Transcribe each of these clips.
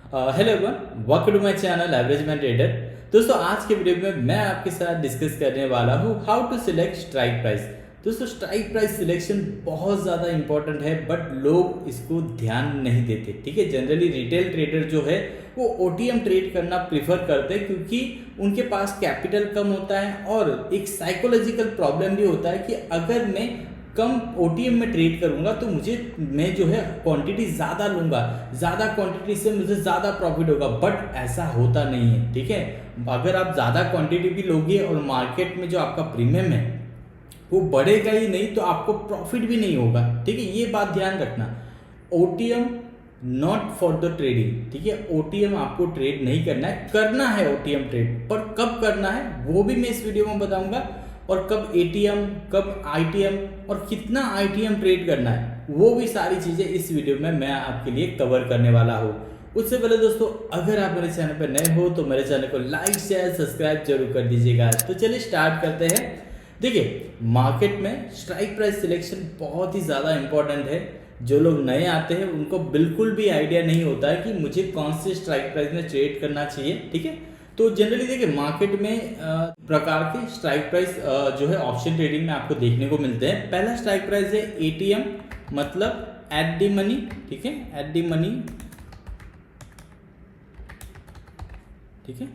Hello everyone, welcome to my channel average man trader. दोस्तों, आज के वीडियो में मैं आपके साथ डिस्कस करने वाला हूँ how to select strike price. दोस्तों, स्ट्राइक प्राइस सिलेक्शन बहुत ज़्यादा इंपॉर्टेंट है, बट लोग इसको ध्यान नहीं देते। ठीक है, जनरली रिटेल ट्रेडर जो है वो ओटीएम ट्रेड करना प्रीफर करते हैं, क्योंकि उनके पास कैपिटल कम होता है और एक साइकोलॉजिकल प्रॉब्लम भी होता है कि अगर मैं कम ओटीएम में ट्रेड करूंगा तो मैं जो है क्वांटिटी ज़्यादा लूंगा, ज़्यादा क्वांटिटी से मुझे ज़्यादा प्रॉफिट होगा। बट ऐसा होता नहीं है। ठीक है, अगर आप ज़्यादा क्वांटिटी भी लोगे और मार्केट में जो आपका प्रीमियम है वो बढ़ेगा ही नहीं, तो आपको प्रॉफिट भी नहीं होगा। ठीक है, ये बात ध्यान रखना। OTM not for the trading. ठीक है, ओटीएम आपको ट्रेड नहीं करना है ओटीएम ट्रेड, पर कब करना है वो भी मैं इस वीडियो में बताऊंगा, और कब एटीएम, कब आईटीएम और कितना आईटीएम ट्रेड करना है वो भी सारी चीज़ें इस वीडियो में मैं आपके लिए कवर करने वाला हूँ। उससे पहले दोस्तों, अगर आप मेरे चैनल पर नए हो तो मेरे चैनल को लाइक शेयर सब्सक्राइब जरूर कर दीजिएगा। तो चलिए स्टार्ट करते हैं। देखिए, मार्केट में स्ट्राइक प्राइस सिलेक्शन बहुत ही ज़्यादा इंपॉर्टेंट है। जो लोग नए आते हैं उनको बिल्कुल भी आइडिया नहीं होता है कि मुझे कौन से स्ट्राइक प्राइस में ट्रेड करना चाहिए। ठीक है, तो जनरली देखिए मार्केट में प्रकार के स्ट्राइक प्राइस जो है ऑप्शन ट्रेडिंग में आपको देखने को मिलते हैं। पहला स्ट्राइक प्राइस है एटीएम, मतलब एट द मनी। ठीक है, एट द मनी। ठीक है,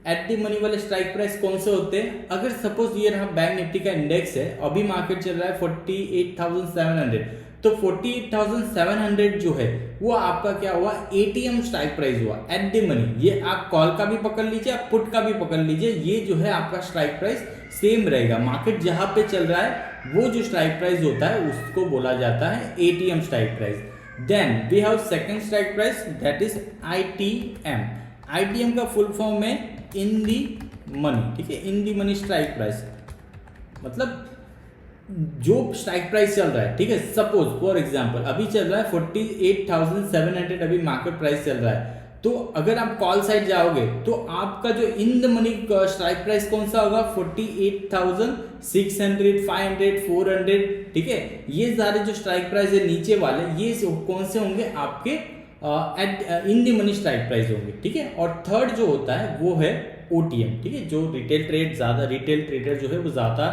एट द मनी वाले स्ट्राइक प्राइस कौन से होते हैं? अगर सपोज ये रहा बैंक निफ्टी का इंडेक्स है, अभी मार्केट चल रहा है 48,700, तो 48,700 जो है वो आपका क्या हुआ? एटीएम स्ट्राइक प्राइस हुआ एट द मनी। ये आप कॉल का भी पकड़ लीजिए, आप पुट का भी पकड़ लीजिए, ये जो है आपका स्ट्राइक प्राइस सेम रहेगा। मार्केट जहां पे चल रहा है वो जो स्ट्राइक प्राइस होता है उसको बोला जाता है ATM strike price. Then we have second strike price, that is ITM. ITM का फुल फॉर्म है इन दी मनी। ठीक है, in the money strike price, मतलब जो स्ट्राइक प्राइस चल रहा है। ठीक है, सपोज फॉर एग्जांपल अभी चल रहा है 48,700, अभी मार्केट प्राइस चल रहा है। तो अगर आप कॉल साइड जाओगे तो आपका जो in the money strike price कौन सा होगा? 48,600, 500, 400। ठीक है, ये सारे जो स्ट्राइक प्राइस है नीचे वाले, ये कौन से होंगे? आपके in the money strike price होंगे। ठीक है, और थर्ड जो होता है वो है ओटीएम। ठीक है, जो रिटेल ट्रेडर जो है वो ज़्यादा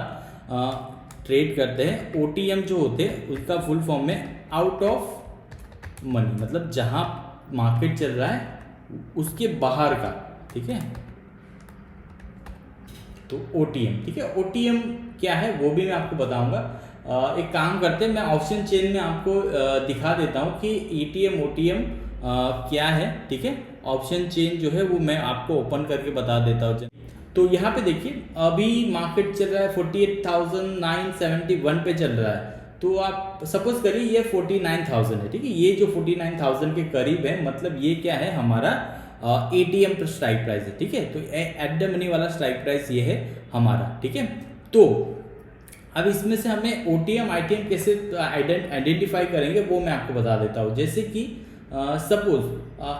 ट्रेड करते हैं। ओटीएम जो होते हैं उसका फुल फॉर्म में आउट ऑफ मनी, मतलब जहां मार्केट चल रहा है उसके बाहर का। ठीक है, तो ओटीएम। ठीक है, ओटीएम क्या है वो भी मैं आपको बताऊंगा। एक काम करते हैं, मैं ऑप्शन चेन में आपको दिखा देता हूं कि एटीएम ओटीएम क्या है। ठीक है, ऑप्शन चेन जो है वो मैं आपको ओपन करके बता देता हूँ। तो यहाँ पे देखिए अभी मार्केट चल रहा है 48,971 पे चल रहा है। तो आप सपोज करिए ये 49,000 है। ठीक है, ये जो 49,000 के करीब है, मतलब ये क्या है? हमारा एटीएम पर स्ट्राइक प्राइस है। ठीक है, तो एट द मनी वाला स्ट्राइक प्राइस ये है हमारा। ठीक है, तो अब इसमें से हमें ओटीएम आईटीएम कैसे आइडेंटिफाई करेंगे वो मैं आपको बता देता हूँ। जैसे कि सपोज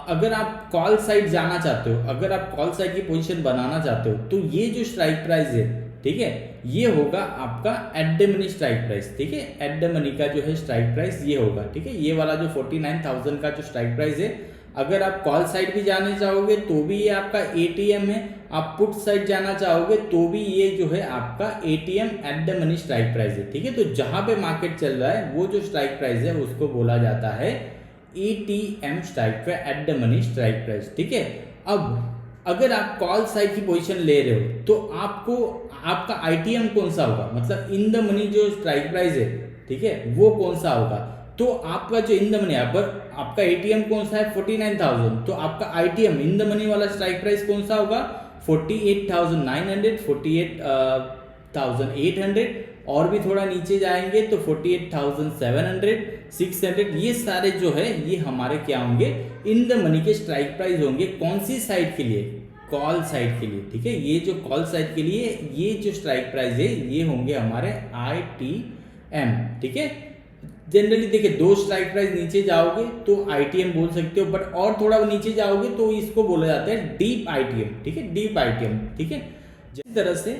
अगर आप कॉल साइड जाना चाहते हो, अगर आप कॉल साइड की पोजीशन बनाना चाहते हो, तो ये जो स्ट्राइक प्राइस है, ठीक है, ये होगा आपका at the money strike price. ठीक है, एट द मनी का जो है स्ट्राइक प्राइस ये होगा। ठीक है, ये वाला जो 49,000 का जो स्ट्राइक प्राइस है, अगर आप कॉल साइड भी जाने चाहोगे तो भी ये आपका एटीएम है, आप पुट साइड जाना चाहोगे तो भी ये जो है आपका ATM at the money strike price है। ठीक है, तो जहां पे मार्केट चल रहा है वो जो स्ट्राइक प्राइस है उसको बोला जाता है ATM strike price, at the money strike price. ठीक है, अब अगर आप कॉल साइड की पोजीशन ले रहे हो तो आपको आपका आईटीएम कौन सा होगा? मतलब इन द मनी जो स्ट्राइक प्राइस है, ठीक है, वो कौन सा होगा? तो आपका जो इन द मनी आपका एटीएम कौन सा है? 49,000, तो आपका आईटीएम इन द मनी वाला स्ट्राइक प्राइस कौन सा होगा? 48,900, 48,800, और भी थोड़ा नीचे जाएंगे तो 48,700, 600। ये सारे जो है ये हमारे क्या होंगे? इन द मनी के स्ट्राइक प्राइस होंगे। कौन सी साइड के लिए? कॉल साइड के लिए। ठीक है, ये जो कॉल साइड के लिए ये जो स्ट्राइक प्राइस है ये होंगे हमारे आईटीएम। ठीक है, जनरली देखिए दो स्ट्राइक प्राइस नीचे जाओगे तो आईटीएम बोल सकते हो, बट और थोड़ा नीचे जाओगे तो इसको बोला जाता है डीप आईटीएम। ठीक है, डीप आईटीएम। ठीक है, जिस तरह से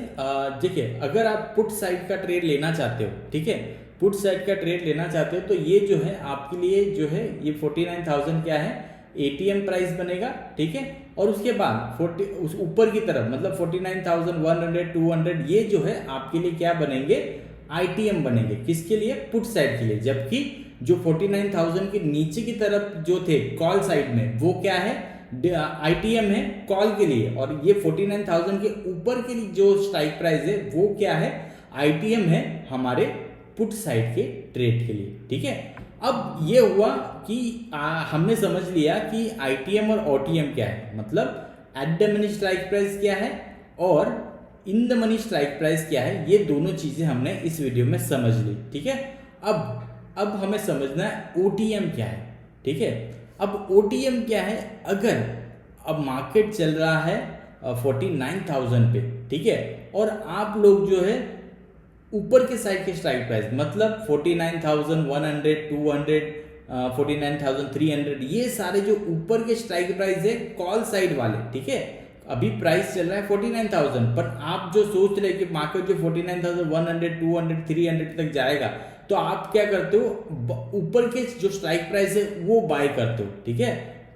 देखिए अगर आप पुट साइड का ट्रेड लेना चाहते हो, ठीक है, पुट साइड का ट्रेड लेना चाहते हो तो ये जो है आपके लिए जो है ये 49,000 क्या है? एटीएम प्राइस बनेगा, ठीक है। और उसके बाद 40 उस ऊपर की तरफ मतलब 49,100 200 ये जो है आपके लिए क्या बनेंगे, आईटीएम बनेंगे। किसके लिए, पुट साइड के लिए। जबकि जो 49,000 के नीचे की तरफ जो थे कॉल साइड में वो क्या है, आईटीएम है कॉल के लिए। और ये 49,000 के ऊपर के लिए जो स्ट्राइक प्राइस है वो क्या है, आईटीएम है हमारे पुट साइड के ट्रेड के लिए, ठीक है। अब ये हुआ कि हमने समझ लिया कि आईटीएम और ओटीएम क्या है, मतलब at the money strike price क्या है और in the money strike price क्या है। ये दोनों चीजें हमने इस वीडियो में समझ ली, ठीक है। अब हमें समझना है ओटीएम क्या है, ठीक है। अब ओटीएम क्या है, अगर अब मार्केट चल रहा है 49,000 पे, ठीक है, और आप लोग जो है ऊपर के साइड के स्ट्राइक प्राइस मतलब 49,100 200 49,300 ये सारे जो ऊपर के स्ट्राइक प्राइस है कॉल साइड वाले, ठीक है। अभी प्राइस चल रहा है 49,000 पर आप जो सोच रहे कि मार्केट जो 49,100 200 300 तक जाएगा तो आप क्या करते हो, ऊपर के जो स्ट्राइक प्राइस है वो बाय करते हो, ठीक है।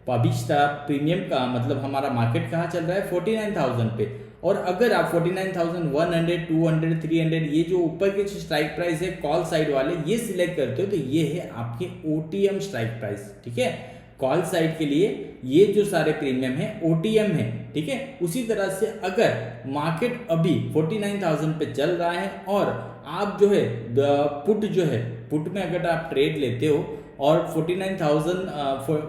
अभी प्रीमियम का मतलब हमारा मार्केट कहाँ चल रहा है 49,000 पे, और अगर आप 49,100 200 300 ये जो ऊपर के स्ट्राइक प्राइस है कॉल साइड वाले ये सिलेक्ट करते हो तो ये है आपके ओटीएम स्ट्राइक प्राइस, ठीक है। कॉल साइड के लिए ये जो सारे प्रीमियम है ओटीएम है, ठीक है। उसी तरह से अगर मार्केट अभी 49,000 पे चल रहा है और आप जो है पुट जो है पुट में अगर आप ट्रेड लेते हो और 49,000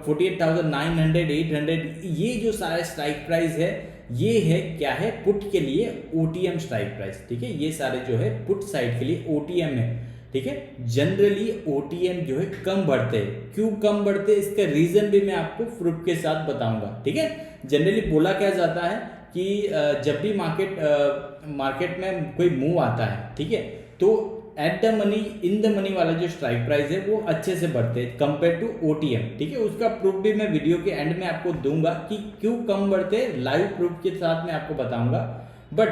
48,900 800 ये जो सारे स्ट्राइक प्राइस है ये है क्या है, पुट के लिए ओटीएम स्ट्राइक प्राइस, ठीक है। ये सारे जो है पुट साइड के लिए ओटीएम है, ठीक है। जनरली ओटीएम जो है कम बढ़ते हैं, क्यों कम बढ़ते हैं इसका रीजन भी मैं आपको प्रूफ के साथ बताऊंगा, ठीक है। जनरली बोला क्या जाता है कि जब भी मार्केट में कोई मूव आता है, ठीक है, तो at the money in the money वाला जो स्ट्राइक प्राइस है वो अच्छे से बढ़ते हैं कंपेयर टू ओटीएम, ठीक है। उसका प्रूफ भी मैं वीडियो के एंड में आपको दूंगा कि क्यों कम बढ़ते हैं, लाइव प्रूफ के साथ मैं आपको बताऊंगा। बट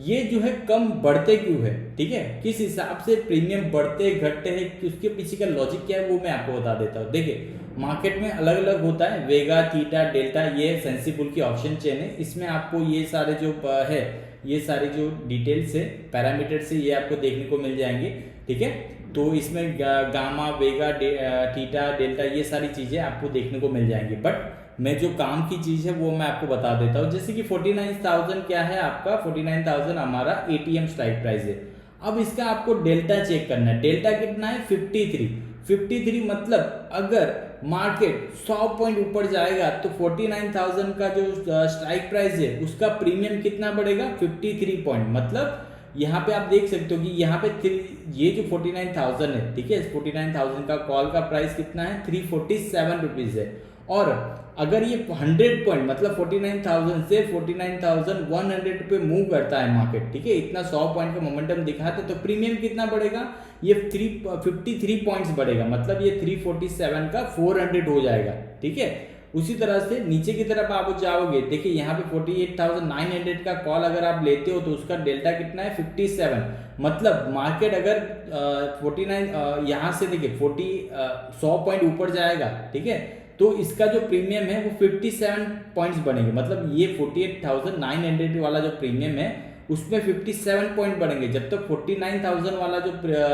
ये जो है कम बढ़ते क्यों है, ठीक है, किस हिसाब से प्रीमियम बढ़ते घटते हैं, उसके पीछे का लॉजिक क्या है वो मैं आपको बता देता हूँ। देखिए मार्केट में अलग अलग होता है, वेगा थीटा डेल्टा ये सेंसिबल की ऑप्शन चेन है, इसमें आपको ये सारे जो है ये सारे जो डिटेल्स है पैरामीटर से ये आपको देखने को मिल जाएंगे, ठीक है। तो इसमें गामा वेगा थीटा डेल्टा ये सारी चीजें आपको देखने को मिल जाएंगी। बट मैं जो काम की चीज है वो मैं आपको बता देता हूँ। जैसे कि 49,000 क्या है आपका, 49,000 हमारा एटीएम स्ट्राइक प्राइस है। अब इसका आपको डेल्टा चेक करना है, डेल्टा कितना है 53 मतलब अगर मार्केट 100 पॉइंट ऊपर जाएगा तो 49,000 का जो स्ट्राइक प्राइस है उसका प्रीमियम कितना बढ़ेगा 53 पॉइंट। मतलब यहाँ पे आप देख सकते हो कि यहाँ पे ये जो 49,000 है, ठीक है, 49,000 का कॉल का प्राइस कितना है 347 रुपीज है। और अगर ये 100 पॉइंट मतलब 49,000 से 49,100 पे मूव करता है मार्केट, ठीक है, इतना 100 पॉइंट का मोमेंटम दिखाता है तो प्रीमियम कितना बढ़ेगा, ये 53 पॉइंट्स बढ़ेगा। मतलब ये 347 का 400 हो जाएगा, ठीक है। उसी तरह से नीचे की तरफ आप जाओगे, देखिए यहाँ पे 48,900 का कॉल अगर आप लेते हो तो उसका डेल्टा कितना है 57। मतलब मार्केट अगर 49 यहाँ से देखिए 100 पॉइंट ऊपर जाएगा, ठीक है, तो इसका जो प्रीमियम है वो 57 पॉइंट्स बनेंगे। मतलब ये 48,900 वाला जो प्रीमियम है उसमें 57 पॉइंट बढ़ेंगे, जब तक 49,000 वाला जो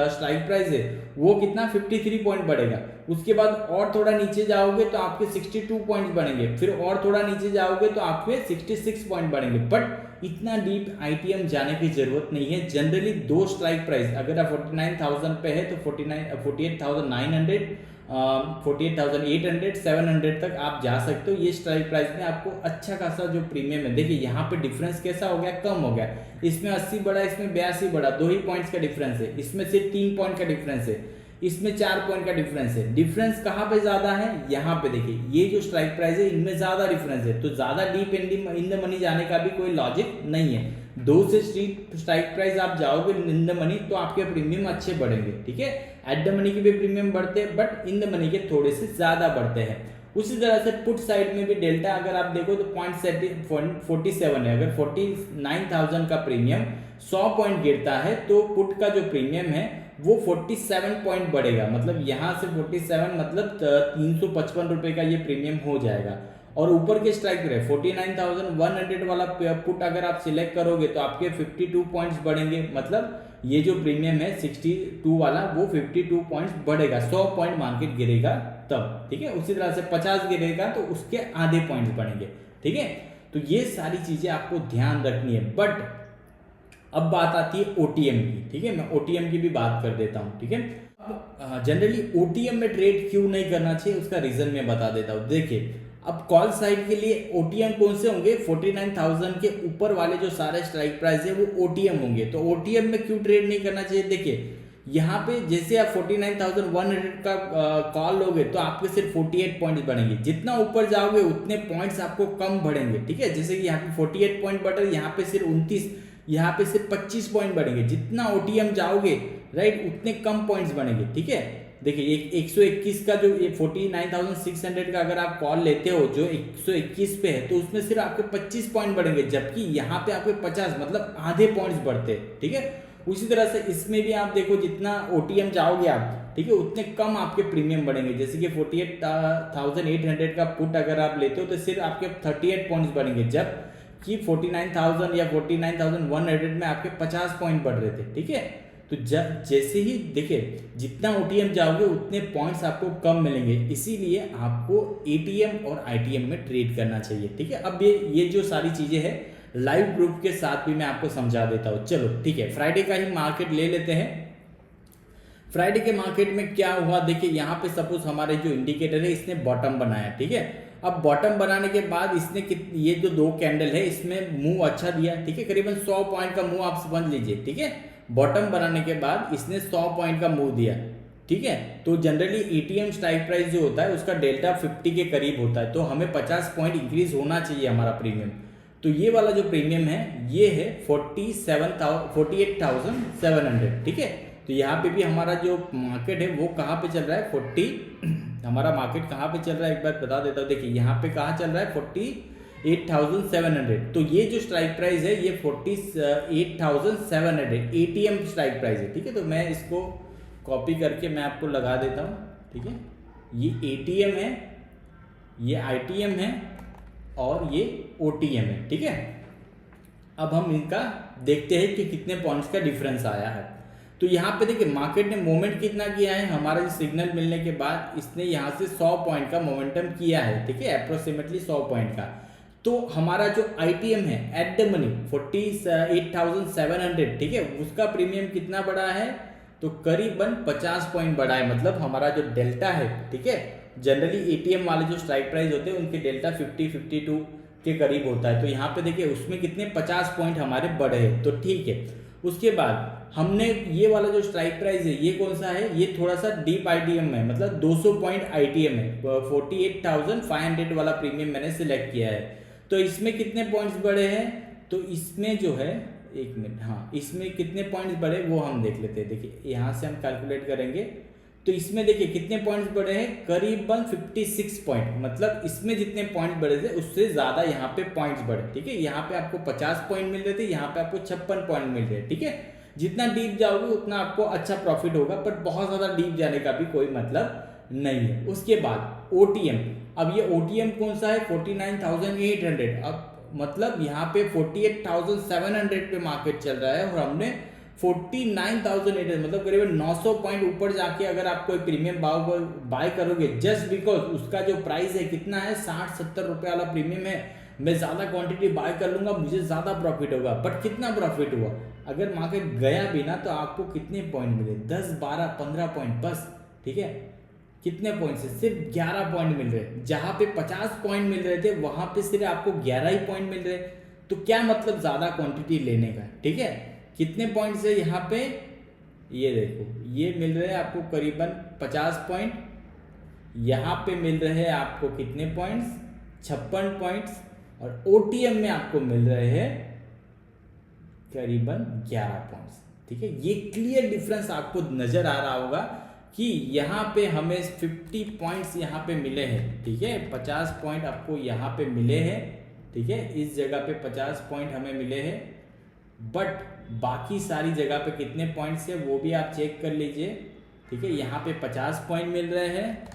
स्ट्राइक प्राइस है वो कितना 53 पॉइंट बढ़ेगा। उसके बाद और थोड़ा नीचे जाओगे तो आपके 62 पॉइंट्स बनेंगे, फिर और थोड़ा नीचे जाओगे तो आपके 66 पॉइंट बनेंगे। बट इतना डीप आईटीएम जाने की जरूरत नहीं है। जनरली दो स्ट्राइक प्राइस अगर आप 49,000 पे है तो 48,900 48,800 700 तक आप जा सकते हो। ये स्ट्राइक प्राइस में आपको अच्छा खासा जो प्रीमियम है, देखिए यहाँ पे डिफरेंस कैसा हो गया, कम हो गया। इसमें 80 बढ़ा, इसमें 82 बढ़ा, 2 ही पॉइंट्स का डिफरेंस है। इसमें से 3 पॉइंट का डिफरेंस है, इसमें 4 पॉइंट का डिफरेंस है। डिफरेंस कहाँ पे ज्यादा है, यहाँ पे देखिए ये जो स्ट्राइक प्राइस है इनमें ज्यादा डिफरेंस है, तो ज्यादा डीप इन द मनी जाने का भी कोई लॉजिक नहीं है। 2 से स्ट्राइक प्राइस आप जाओगे इन द मनी तो आपके प्रीमियम अच्छे बढ़ेंगे, ठीक है। एट द मनी के भी प्रीमियम बढ़ते हैं बट इन द मनी के थोड़े से ज्यादा बढ़ते हैं। उसी तरह से पुट साइड में भी डेल्टा अगर आप देखो तो 0.47 है। अगर 49,000 का प्रीमियम 100 पॉइंट गिरता है तो पुट का जो प्रीमियम है वो 47 पॉइंट बढ़ेगा, मतलब यहाँ से 47 मतलब 355 रुपये का ये प्रीमियम हो जाएगा। और ऊपर के स्ट्राइक प्राइस 49,100 वाला पुट अगर आप सिलेक्ट करोगे तो आपके 52 पॉइंट्स बढ़ेंगे, मतलब ये जो प्रीमियम है 62 वाला वो 52 पॉइंट्स बढ़ेगा, 100 पॉइंट मार्केट गिरेगा तब, ठीक है। उसी तरह से 50 गिरेगा तो उसके आधे पॉइंट्स बढ़ेंगे, ठीक है। तो ये सारी चीजें आपको ध्यान रखनी है। बट अब बात आती है ओटीएम की, ठीक है, मैं ओटीएम की भी बात कर देता हूं, ठीक है। अब जनरली ओटीएम में ट्रेड क्यों नहीं करना चाहिए उसका रीजन मैं बता देता हूं। देखिए, अब कॉल साइड के लिए ओटीएम कौन से होंगे, 49,000 के ऊपर वाले जो सारे स्ट्राइक प्राइस है वो ओटीएम होंगे। तो ओटीएम में क्यों ट्रेड नहीं करना चाहिए, देखिए यहाँ पे जैसे आप 49,100 का कॉल लोगे तो आपके सिर्फ 48 पॉइंट्स बढ़ेंगे, जितना ऊपर जाओगे उतने पॉइंट्स आपको कम बढ़ेंगे, ठीक है। जैसे कि यहाँ पे 48 पॉइंट बढ़ रहे, यहाँ पे सिर्फ 29, यहाँ पे सिर्फ 25 पॉइंट बढ़ेंगे। जितना ओटीएम जाओगे राइट उतने कम पॉइंट्स बनेंगे, ठीक है। देखिए 121 का जो ये 49,600 का अगर आप कॉल लेते हो जो 121 पे है तो उसमें सिर्फ आपके 25 पॉइंट बढ़ेंगे, जबकि यहाँ पे आपके 50 मतलब आधे पॉइंट्स बढ़ते हैं, ठीक है। उसी तरह से इसमें भी आप देखो जितना ओटीएम जाओगे आप, ठीक है, उतने कम आपके प्रीमियम बढ़ेंगे। जैसे कि 48,800 का पुट अगर आप लेते हो तो सिर्फ आपके 38 पॉइंट्स बढ़ेंगे, जब कि 49,000 या 49,100 में आपके 50 पॉइंट बढ़ रहे थे, ठीक है। तो जब जैसे ही देखिए जितना ओटीएम जाओगे उतने पॉइंट्स आपको कम मिलेंगे, इसीलिए आपको एटीएम और आईटीएम में ट्रेड करना चाहिए, ठीक है। अब ये जो सारी चीजें हैं लाइव प्रूफ के साथ भी मैं आपको समझा देता हूं। चलो ठीक है, फ्राइडे का ही मार्केट ले लेते हैं। फ्राइडे के मार्केट में क्या हुआ, देखिए यहाँ पे सपोज हमारे जो इंडिकेटर है इसने बॉटम बनाया, ठीक है। अब बॉटम बनाने के बाद इसने ये जो दो कैंडल है इसमें मूव अच्छा दिया, ठीक है, करीबन 100 पॉइंट का मूव आप समझ लीजिए, ठीक है। बॉटम बनाने के बाद इसने 100 पॉइंट का मूव दिया, ठीक है। तो जनरली एटीएम स्ट्राइक प्राइस जो होता है उसका डेल्टा 50 के करीब होता है, तो हमें 50 पॉइंट इंक्रीज होना चाहिए हमारा प्रीमियम। तो ये वाला जो प्रीमियम है ये है 48,700, ठीक है। तो यहाँ पे भी हमारा जो मार्केट है वो कहाँ पे चल रहा है, हमारा मार्केट कहाँ पे चल रहा है एक बार बता देता हूँ। देखिए यहाँ पे कहाँ चल रहा है 48,700। तो ये जो स्ट्राइक प्राइस है ये 48,700 एटीएम स्ट्राइक प्राइस है, ठीक है। तो मैं इसको कॉपी करके मैं आपको लगा देता हूँ, ठीक है। ये एटीएम है, ये आईटीएम है और ये ओटीएम है, ठीक है। अब हम इनका देखते हैं कि कितने पॉइंट्स का डिफरेंस आया है। तो यहाँ पे देखिए मार्केट ने मोमेंट कितना किया है, हमारा सिग्नल मिलने के बाद इसने यहाँ से 100 पॉइंट का मोमेंटम किया है, ठीक है, अप्रोक्सीमेटली 100 पॉइंट का। तो हमारा जो आईटीएम है एट द मनी 48,700, ठीक है, उसका प्रीमियम कितना बढ़ा है, तो करीबन 50 पॉइंट बढ़ा है। मतलब हमारा जो डेल्टा है, ठीक है, जनरली एटीएम वाले जो स्ट्राइक प्राइस होते हैं उनके डेल्टा 50-52 के करीब होता है। तो यहाँ पे देखिए उसमें कितने 50 पॉइंट हमारे बढ़े हैं, तो ठीक है। उसके बाद हमने ये वाला जो स्ट्राइक प्राइस है ये कौन सा है, ये थोड़ा सा डीप आईटीएम है, मतलब 200 पॉइंट आईटीएम है। 48,500 वाला प्रीमियम मैंने सिलेक्ट किया है। तो इसमें कितने पॉइंट्स बढ़े हैं, तो इसमें जो है एक मिनट, हाँ, इसमें कितने पॉइंट्स बढ़े वो हम देख लेते हैं। देखिए यहाँ से हम कैलकुलेट करेंगे तो इसमें देखिए कितने पॉइंट्स बढ़े हैं, करीबन 56 पॉइंट। मतलब इसमें जितने पॉइंट बढ़े थे उससे ज्यादा यहाँ पे पॉइंट्स बढ़े, ठीक है। यहाँ पे आपको 50 पॉइंट मिल रहे थे, यहाँ पे आपको 56 पॉइंट मिल रहे हैं, ठीक है। जितना डीप जाओगे उतना आपको अच्छा प्रॉफिट होगा, पर बहुत ज्यादा डीप जाने का भी कोई मतलब नहीं है। उसके बाद ओटीएम, अब ये ओटीएम कौन सा है 49,800। अब मतलब यहाँ पे 48,700 पे मार्केट चल रहा है और हमने 49,800 मतलब करीबन 900 पॉइंट ऊपर जाके अगर आप कोई प्रीमियम बाय करोगे जस्ट बिकॉज उसका जो प्राइस है कितना है 60-70 रुपए वाला प्रीमियम है, मैं ज्यादा क्वांटिटी बाय कर लूंगा मुझे ज्यादा प्रॉफिट होगा। बट कितना प्रॉफिट हुआ, अगर मार्केट गया भी ना तो आपको कितने पॉइंट मिले, 10, 12, 15 पॉइंट बस, ठीक है। कितने पॉइंट से, सिर्फ 11 पॉइंट मिल रहे। जहां पे 50 पॉइंट मिल रहे थे वहां पे सिर्फ आपको 11 ही पॉइंट मिल रहे। तो क्या मतलब ज्यादा क्वांटिटी लेने का, ठीक है। कितने पॉइंट से यहाँ पे ये देखो ये मिल रहे हैं आपको करीबन 50 पॉइंट, यहाँ पे मिल रहे हैं आपको कितने पॉइंट्स 56 पॉइंट्स, और ओटीएम में आपको मिल रहे हैं करीबन 11 पॉइंट्स, ठीक है। ये क्लियर डिफरेंस आपको नजर आ रहा होगा कि यहाँ पे हमें 50 पॉइंट्स यहाँ पे मिले हैं, ठीक है। 50 पॉइंट आपको यहाँ पे मिले हैं, ठीक है, इस जगह पे 50 पॉइंट हमें मिले हैं बट बाकी सारी जगह पे कितने पॉइंट्स है वो भी आप चेक कर लीजिए, ठीक है। यहाँ पे 50 पॉइंट मिल रहे हैं,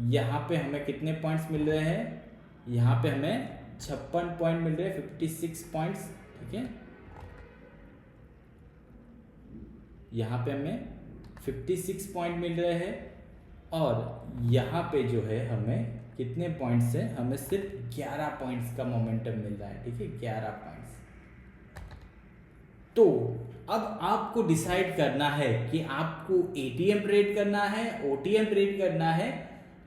यहाँ पे हमें कितने पॉइंट्स मिल रहे हैं, यहाँ पे हमें 56 पॉइंट मिल रहे हैं, 56 पॉइंट्स, ठीक है। यहाँ पे हमें 56 पॉइंट मिल रहे हैं और यहाँ पे जो है हमें कितने पॉइंट्स है, हमें सिर्फ 11 पॉइंट्स का मोमेंटम मिल रहा है, ठीक है, 11 पॉइंट्स। तो अब आपको डिसाइड करना है कि आपको एटीएम ट्रेड करना है, ओटीएम ट्रेड करना है,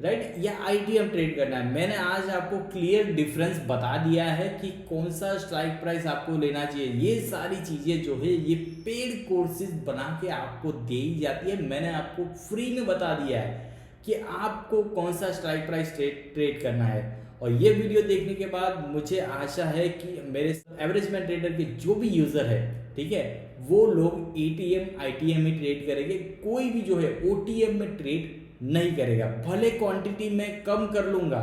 राइट, या आईटीएम ट्रेड करना है। मैंने आज आपको क्लियर डिफरेंस बता दिया है कि कौन सा स्ट्राइक प्राइस आपको लेना चाहिए। ये सारी चीजें जो है ये पेड कोर्सेज बना के आपको दे ही जाती है। मैंने आपको फ्री में बता दिया है कि आपको कौन सा स्ट्राइक प्राइस ट्रेड करना है। और ये वीडियो देखने के बाद मुझे आशा है कि मेरे एवरेज मैन ट्रेडर के जो भी यूजर है, ठीक है, वो लोग एटीएम आईटीएम ही ट्रेड करेंगे, कोई भी जो है ओटीएम में ट्रेड नहीं करेगा। भले क्वांटिटी में कम कर लूंगा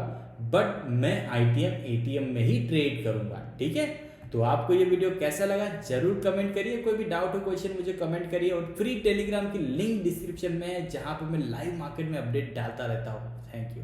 बट मैं आईटीएम एटीएम में ही ट्रेड करूंगा, ठीक है। तो आपको ये वीडियो कैसा लगा जरूर कमेंट करिए, कोई भी डाउट हो क्वेश्चन मुझे कमेंट करिए। और फ्री टेलीग्राम की लिंक डिस्क्रिप्शन में है जहां पे मैं लाइव मार्केट में अपडेट डालता रहता हूं। Thank you.